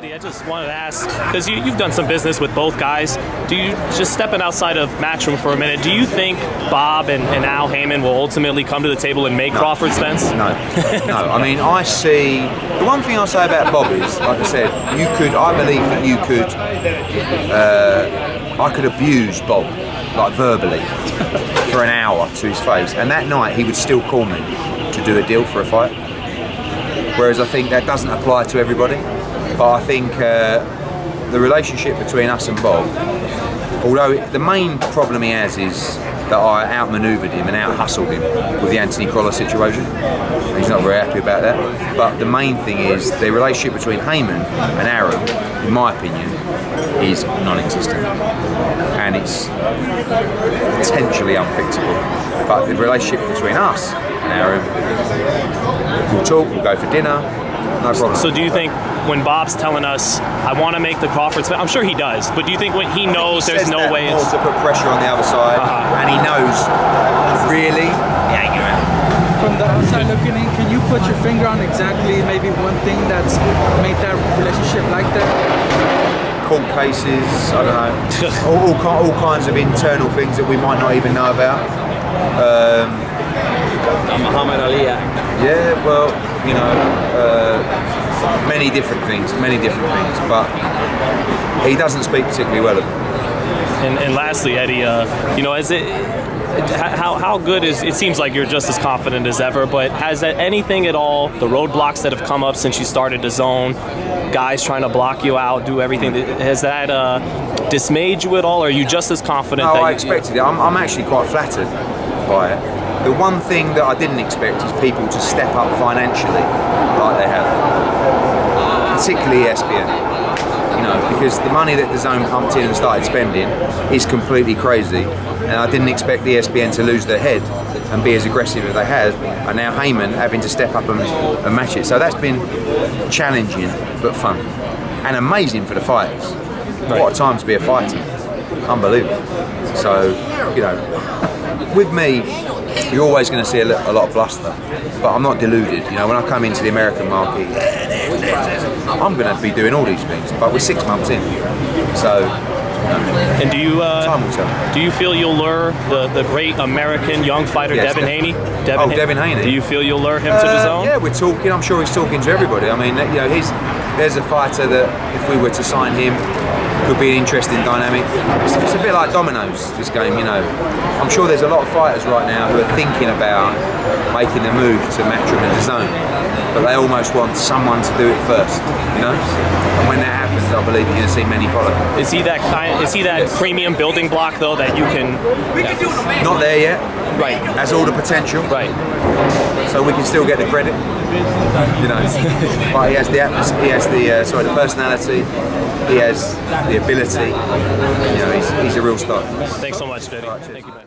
Eddie, I just wanted to ask, because you've done some business with both guys. Do you, just stepping outside of Matchroom for a minute, do you think Bob and Al Haymon will ultimately come to the table and make Crawford Spence? No. No. I mean, I see. The one thing I'll say about Bob is, like I said, I believe that you could, I could abuse Bob, like verbally, for an hour to his face, and that night he would still call me to do a deal for a fight. Whereas I think that doesn't apply to everybody. But I think the relationship between us and Bob, although the main problem he has is that I outmanoeuvred him and out-hustled him with the Anthony Collar situation. He's not very happy about that. But the main thing is the relationship between Haymon and Arum, in my opinion, is non-existent. And it's potentially unfixable. But the relationship between us and Arum, we'll talk, we'll go for dinner, no problem. So do you think when Bob's telling us, I want to make the Crawford Spence, I'm sure he does, but do you think when he knows there's no way it's... to put pressure on the other side, and he knows, really, he ain't going to. From the outside looking in, can you put your finger on exactly maybe one thing that's made that relationship like that? Court cases, I don't know, all kinds of internal things that we might not even know about. Muhammad Ali Act. Yeah, well, you know, many different things, but he doesn't speak particularly well of them. And lastly, Eddie, you know, how good is it? Seems like you're just as confident as ever, but has anything at all, the roadblocks that have come up since you started DAZN, guys trying to block you out, do everything, has that dismayed you at all, or are you just as confident? No, that I expected it. I'm actually quite flattered by it. The one thing that I didn't expect is people to step up financially like they have, particularly ESPN. You know, because the money that DAZN pumped in and started spending is completely crazy, and I didn't expect the ESPN to lose their head and be as aggressive as they have, and now Haymon having to step up and match it. So that's been challenging but fun and amazing for the fighters. Right. What a time to be a fighter! Unbelievable. So, you know, with me, you're always going to see a lot of bluster, but I'm not deluded. You know, when I come into the American market, I'm going to be doing all these things, but we're 6 months in, so. And do you time will tell. Do you feel you'll lure the great American young fighter, yes, Devin Haney? Devin Haney. Do you feel you'll lure him to DAZN? Yeah, we're talking. I'm sure he's talking to everybody. I mean, you know, there's a fighter that if we were to sign him, could be an interesting dynamic. It's a bit like dominoes, this game, you know. I'm sure there's a lot of fighters right now who are thinking about making the move to Matchroom and DAZN, but they almost want someone to do it first, you know. And when that happens, I believe you're going to see many follow. Is he that premium building block though that you can? Not there yet. Right. Has all the potential. Right. So we can still get the credit. You know. But he has the atmosphere. He has the the personality. He has the ability. You know, he's a real star. Thanks so much, Eddie. Thank you, man.